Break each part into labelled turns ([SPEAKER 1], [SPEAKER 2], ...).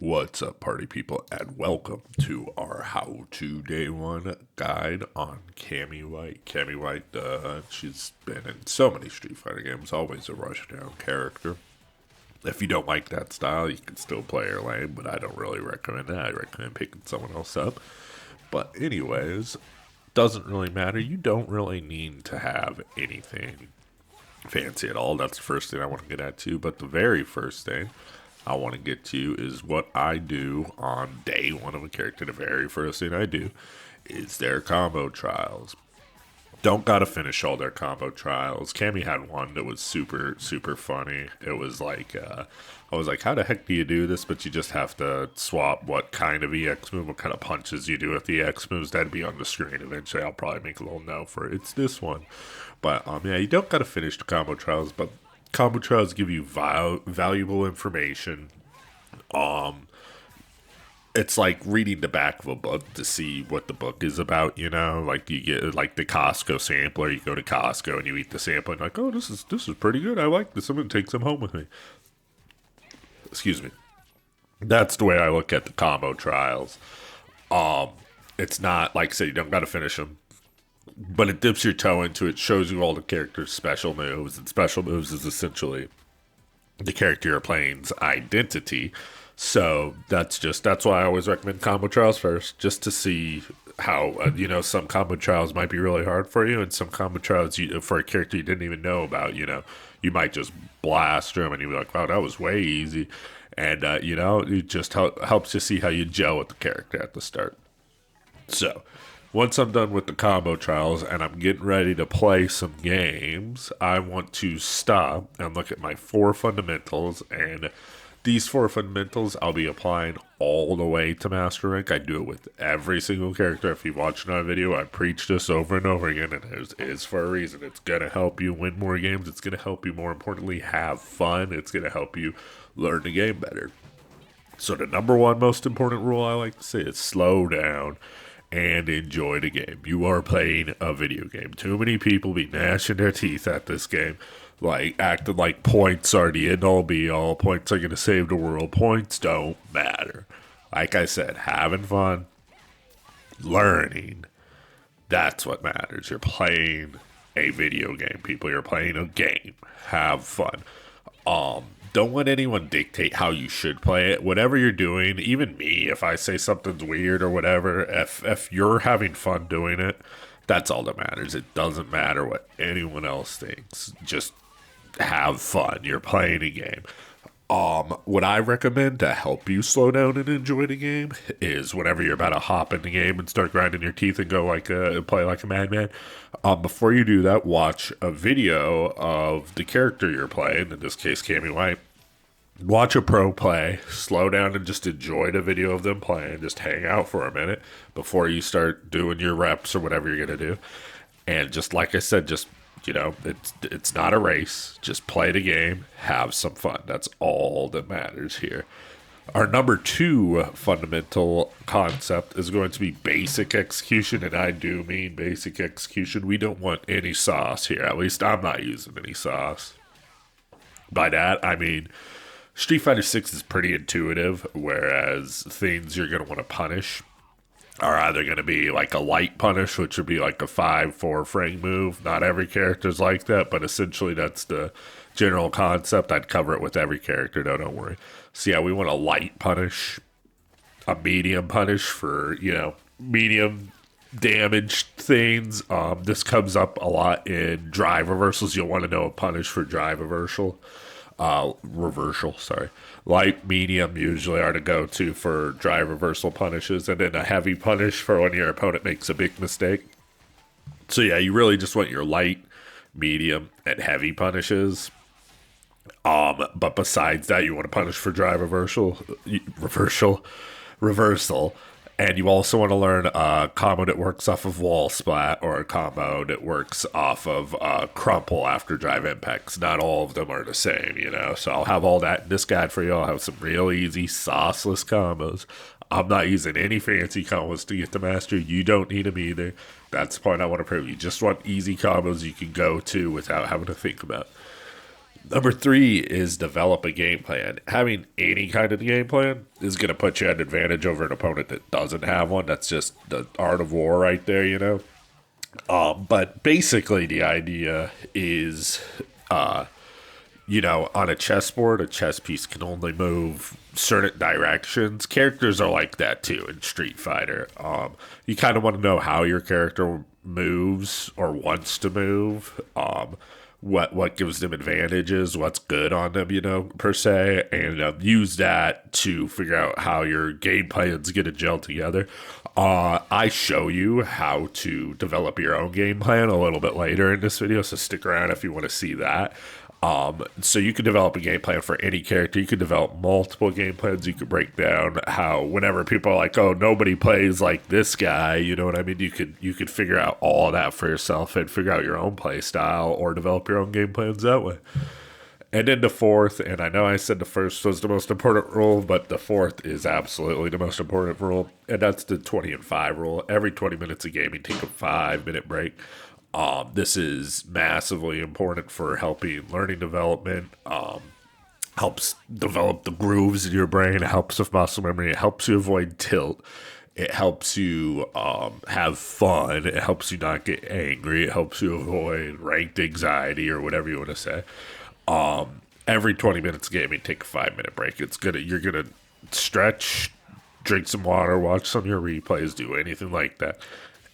[SPEAKER 1] What's up, party people, and welcome to our how-to day one guide on Cammy White. Cammy White, she's been in so many Street Fighter games, always a rushdown character. If you don't like that style, you can still play her lane, but I don't really recommend that. I recommend picking someone else up. But anyways, doesn't really matter. You don't really need to have anything fancy at all. That's the first thing I want to get at too. But the very first thing I want to get to is what I do on day one of a character. The very first thing I do is their combo trials. Don't gotta finish all their combo trials. Cammy had one that was super, super funny. It was like, I was like, how the heck do you do this? But you just have to swap what kind of EX move, what kind of punches you do with the EX moves. That'd be on the screen eventually. I'll probably make a little note for it. It's this one. But, yeah, you don't gotta finish the combo trials, but combo trials give you valuable information. It's like reading the back of a book to see what the book is about, you know? Like you get like the Costco sampler, you go to Costco and you eat the sampler and like, oh, this is pretty good. I like this. I'm gonna take some home with me. Excuse me. That's the way I look at the combo trials. It's not like say you don't gotta finish them, but it dips your toe into it, shows you all the characters' special moves, and special moves is essentially the character you're playing's identity. So that's why I always recommend combo trials first, just to see how some combo trials might be really hard for you, and some combo trials for a character you didn't even know about. You might just blast them, and you're like, wow, that was way easy, and it just helps you see how you gel with the character at the start. So once I'm done with the combo trials and I'm getting ready to play some games, I want to stop and look at my 4 fundamentals. And these 4 fundamentals I'll be applying all the way to Master Rank. I do it with every single character. If you've watched my video, I preach this over and over again, and it is for a reason. It's going to help you win more games. It's going to help you, more importantly, have fun. It's going to help you learn the game better. So the number one most important rule I like to say is slow down and enjoy the game. You are playing a video game. Too many people be gnashing their teeth at this game, like acting like points are the end all be all. Points are going to save the world. Points don't matter. Like I said, having fun, learning, that's what matters. You're playing a video game, people. You're playing a game. Have fun. Don't let anyone dictate how you should play it. Whatever you're doing, even me, if I say something's weird or whatever, if you're having fun doing it, that's all that matters. It doesn't matter what anyone else thinks. Just have fun. You're playing a game. What I recommend to help you slow down and enjoy the game is whenever you're about to hop in the game and start grinding your teeth and go play like a madman. Before you do that, watch a video of the character you're playing. In this case, Cammy White. Watch a pro play, slow down and just enjoy the video of them playing. Just hang out for a minute before you start doing your reps or whatever you're going to do. And just like I said, it's not a race. Just play the game, have some fun. That's all that matters here. Our number 2 fundamental concept is going to be basic execution, and I do mean basic execution. We don't want any sauce here. At least I'm not using any sauce. By that, I mean Street Fighter 6 is pretty intuitive, whereas things you're going to want to punish are either going to be like a light punish, which would be like a 5-4 frame move. Not every character's like that, but essentially that's the general concept. I'd cover it with every character, though, don't worry. So yeah, we want a light punish, a medium punish for, medium damaged things. This comes up a lot in drive reversals. You'll want to know a punish for drive reversal. Light, medium usually are to go-to for drive reversal punishes, and then a heavy punish for when your opponent makes a big mistake. So yeah, you really just want your light, medium, and heavy punishes. But besides that, you want to punish for drive reversal. And you also want to learn a combo that works off of wall splat or a combo that works off of crumple after drive impacts. Not all of them are the same, So I'll have all that in this guide for you. I'll have some real easy sauceless combos. I'm not using any fancy combos to get the master. You don't need them either. That's the point I want to prove. You just want easy combos you can go to without having to think about. Number three is develop a game plan. Having any kind of game plan is going to put you at an advantage over an opponent that doesn't have one. That's just the art of war right there, you know? But basically, the idea is, on a chessboard, a chess piece can only move certain directions. Characters are like that too in Street Fighter. You kind of want to know how your character moves or wants to move. What gives them advantages, what's good on them, per se, and use that to figure out how your game plans get to gel together. I show you how to develop your own game plan a little bit later in this video, so stick around if you want to see that. So you can develop a game plan for any character. You can develop multiple game plans. You can break down how whenever people are like, oh, nobody plays like this guy, you know what I mean? You could figure out all of that for yourself and figure out your own play style or develop your own game plans that way. And then the fourth, and I know I said the first was the most important rule, but the fourth is absolutely the most important rule, and that's the 20 and 5 rule. Every 20 minutes of gaming, take a 5-minute break. This is massively important for helping learning development, helps develop the grooves in your brain, it helps with muscle memory, it helps you avoid tilt, it helps you have fun, it helps you not get angry, it helps you avoid ranked anxiety or whatever you want to say. Every 20 minutes of gaming, take a 5-minute break. You're gonna stretch, drink some water, watch some of your replays, do anything like that.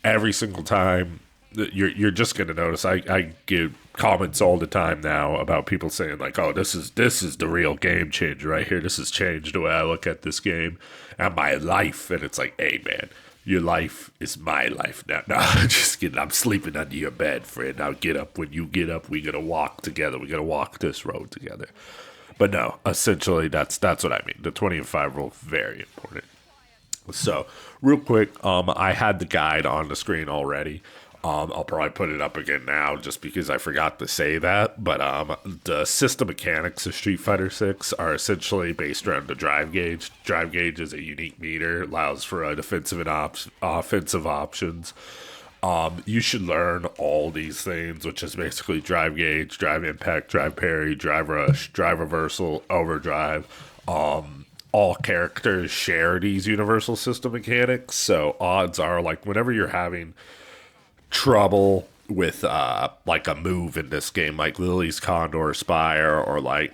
[SPEAKER 1] Every single time, you're just gonna notice. I get comments all the time now about people saying like, "Oh, this is the real game changer right here. This has changed the way I look at this game and my life." And it's like, hey man, your life is my life now. No, just kidding. I'm sleeping under your bed, friend. I'll get up when you get up. We're gonna walk together. We're gonna walk this road together. But no, essentially that's what I mean. The 20 and 5 rule, very important. So real quick, I had the guide on the screen already. I'll probably put it up again now just because I forgot to say that. But the system mechanics of Street Fighter 6 are essentially based around the drive gauge. Drive gauge is a unique meter, allows for defensive and offensive options. You should learn all these things, which is basically drive gauge, drive impact, drive parry, drive rush, drive reversal, overdrive. All characters share these universal system mechanics, so odds are like whenever you're having trouble with like a move in this game, like Lily's Condor Spire, or like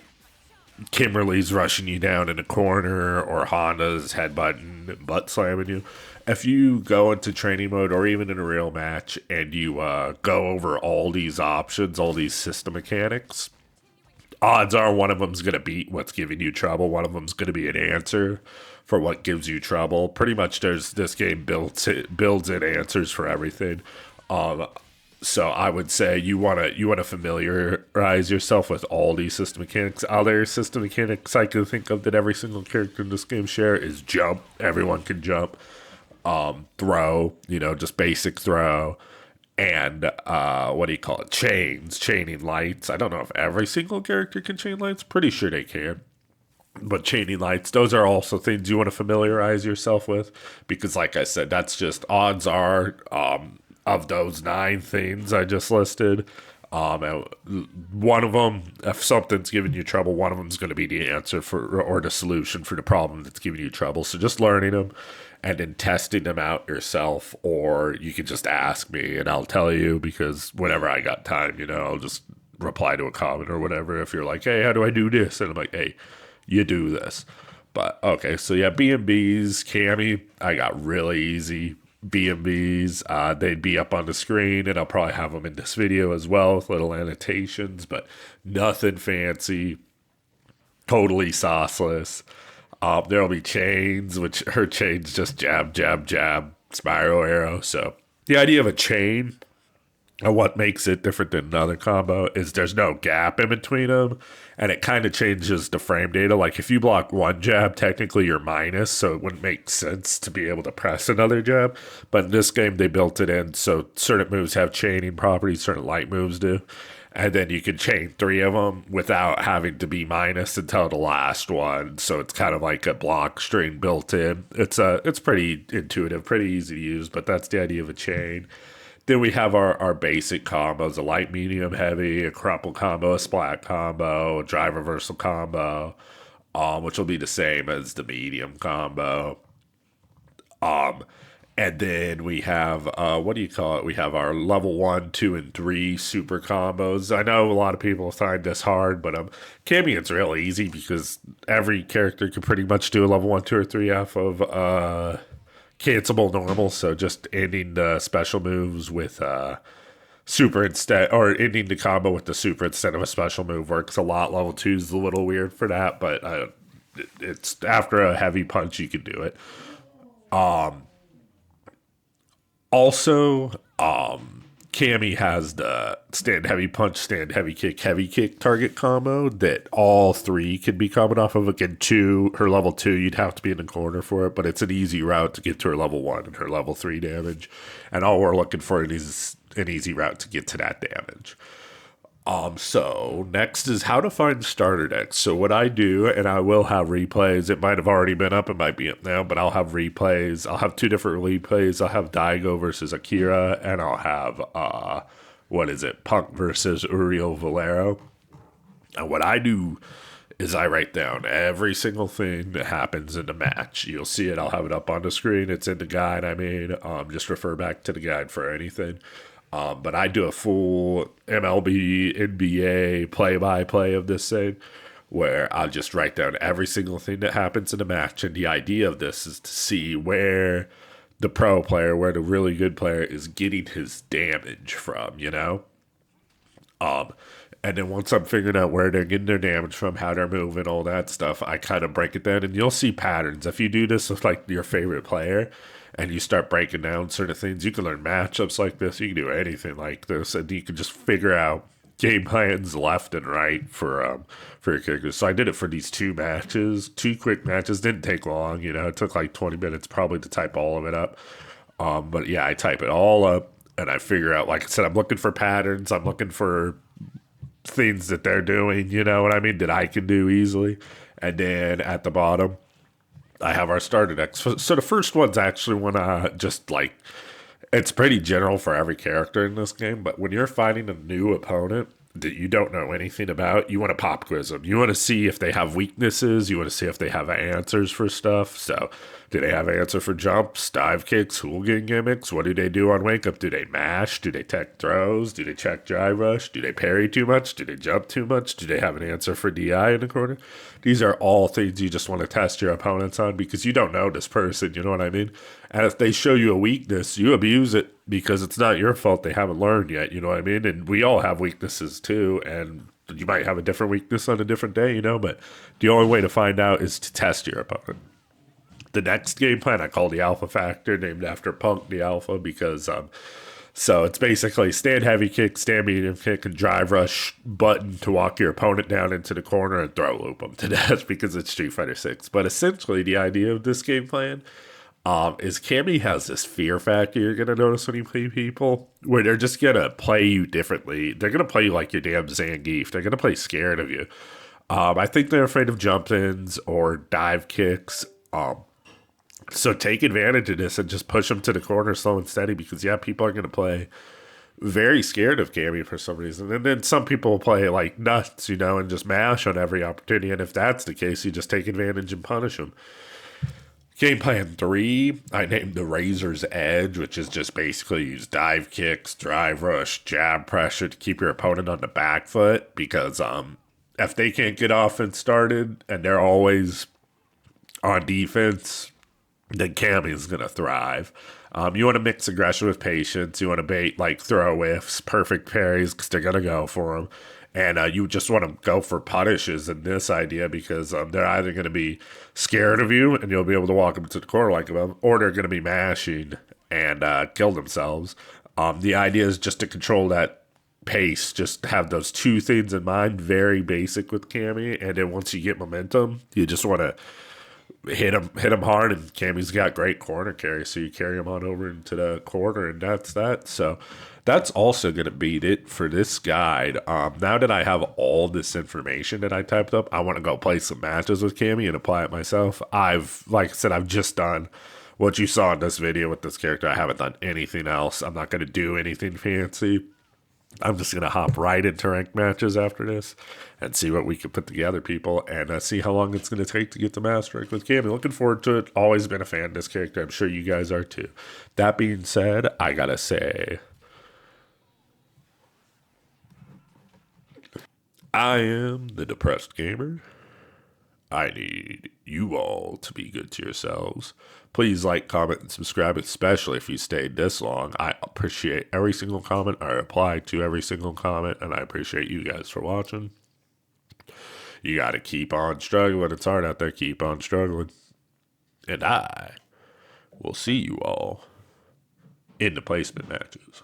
[SPEAKER 1] Kimberly's rushing you down in a corner, or Honda's headbutting butt slamming you. If you go into training mode or even in a real match and you go over all these options, all these system mechanics, odds are one of them's going to beat what's giving you trouble. One of them's going to be an answer for what gives you trouble. Pretty much this game builds in answers for everything. So I would say you want to familiarize yourself with all these system mechanics. Other system mechanics I can think of that every single character in this game share is jump. Everyone can jump. Throw, just basic throw. And what do you call it? Chaining lights. I don't know if every single character can chain lights. Pretty sure they can. But chaining lights, those are also things you want to familiarize yourself with, because like I said, that's just odds are of those 9 things I just listed, one of them, if something's giving you trouble, one of them is going to be the answer or the solution for the problem that's giving you trouble. So just learning them and then testing them out yourself, or you can just ask me and I'll tell you, because whenever I got time, I'll just reply to a comment or whatever. If you're like, hey, how do I do this? And I'm like, hey, you do this. But okay, so yeah, B&B's, Cammy, I got really easy B&Bs. They'd be up on the screen, and I'll probably have them in this video as well with little annotations, but nothing fancy, totally sauceless. There'll be chains, which her chains just jab, jab, jab, spiral arrow. So the idea of a chain, and what makes it different than another combo, is there's no gap in between them, and it kind of changes the frame data. Like if you block one jab, technically you're minus, so it wouldn't make sense to be able to press another jab. But in this game, they built it in so certain moves have chaining properties, certain light moves do. And then you can chain 3 of them without having to be minus until the last one. So it's kind of like a block string built in. It's pretty intuitive, pretty easy to use, but that's the idea of a chain. Then we have our basic combos: a light, medium, heavy, a crumple combo, a splat combo, a drive reversal combo, which will be the same as the medium combo. Um, and then we have what do you call it? We have our level 1, 2, and 3 super combos. I know a lot of people find this hard, but Camian's real easy because every character can pretty much do a level 1, 2, or 3 off of cancelable normal. So just ending the special moves with super instead, or ending the combo with the super instead of a special move works a lot. Level 2 is a little weird for that, but it's after a heavy punch you can do it. Also, Cammy has the stand heavy punch, stand heavy kick target combo that all three can be coming off of. Again, her level 2, you'd have to be in the corner for it, but it's an easy route to get to her level 1 and her level 3 damage. And all we're looking for is an easy route to get to that damage. So next is how to find starter decks. So what I do, and I will have replays. It might have already been up. It might be up now, but I'll have replays. I'll have 2 different replays. I'll have Daigo versus Akira, and I'll have, Punk versus Uriel Valero. And what I do is I write down every single thing that happens in the match. You'll see it. I'll have it up on the screen. It's in the guide I made. Just refer back to the guide for anything. But I do a full MLB, NBA play-by-play of this thing where I'll just write down every single thing that happens in a match. And the idea of this is to see where the pro player, where the really good player is getting his damage from, you know? And then once I'm figuring out where they're getting their damage from, how they're moving, all that stuff, I kind of break it down. And you'll see patterns. If you do this with, like, your favorite player and you start breaking down certain things, you can learn matchups like this. You can do anything like this. And you can just figure out game plans left and right for your characters. So I did it for these 2 matches, 2 quick matches. Didn't take long, you know. It took like 20 minutes probably to type all of it up. But yeah, I type it all up and I figure out, like I said, I'm looking for patterns. I'm looking for things that they're doing, you know what I mean, that I can do easily. And then at the bottom, I have our starter decks. So the first one's actually when just like, it's pretty general for every character in this game, but when you're fighting a new opponent that you don't know anything about, you want to pop quiz them. You want to see if they have weaknesses. You want to see if they have answers for stuff. So do they have an answer for jumps, dive kicks, hooligan gimmicks? What do they do on wake up? Do they mash? Do they tech throws? Do they check drive rush? Do they parry too much? Do they jump too much? Do they have an answer for DI in the corner? These are all things you just want to test your opponents on because you don't know this person, you know what I mean? And if they show you a weakness, you abuse it because it's not your fault they haven't learned yet, you know what I mean? And we all have weaknesses too, and you might have a different weakness on a different day, you know, but the only way to find out is to test your opponent. The next game plan I call the Alpha Factor, named after Punk the Alpha, because so it's basically stand heavy kick, stand medium kick, and drive rush button to walk your opponent down into the corner and throw loop them to death because it's Street Fighter 6. But essentially the idea of this game plan is Cammy has this fear factor you're going to notice when you play people, where they're just going to play you differently. They're going to play you like your damn Zangief. They're going to play scared of you. I think they're afraid of jump-ins or dive kicks. So take advantage of this and just push them to the corner slow and steady because, yeah, people are going to play very scared of Cammy for some reason. And then some people will play like nuts, you know, and just mash on every opportunity. And if that's the case, you just take advantage and punish them. Game plan 3, I named the Razor's Edge, which is just basically use dive kicks, drive rush, jab pressure to keep your opponent on the back foot because if they can't get offense started and they're always on defense, then Cammy is going to thrive. You want to mix aggression with patience. You want to bait like throw whiffs, perfect parries because they're going to go for them. And you just want to go for punishes in this idea because they're either going to be scared of you and you'll be able to walk them to the corner like them, or they're going to be mashing and kill themselves. The idea is just to control that pace, just have those 2 things in mind, very basic with Cammy. And then once you get momentum, you just want to hit him hard, and Cammy's got great corner carry, so you carry him on over into the corner, and that's that. So that's also going to beat it for this guide. Now that I have all this information that I typed up, I want to go play some matches with Cammy and apply it myself. Like I said, I've just done what you saw in this video with this character. I haven't done anything else. I'm not going to do anything fancy. I'm just going to hop right into ranked matches after this and see what we can put together, people, and see how long it's going to take to get to Master Rank with Cammy. Looking forward to it. Always been a fan of this character. I'm sure you guys are too. That being said, I got to say, I am the Depressed Gamer. I need you all to be good to yourselves. Please like, comment, and subscribe, especially if you stayed this long. I appreciate every single comment. I reply to every single comment, and I appreciate you guys for watching. You got to keep on struggling. It's hard out there. Keep on struggling. And I will see you all in the placement matches.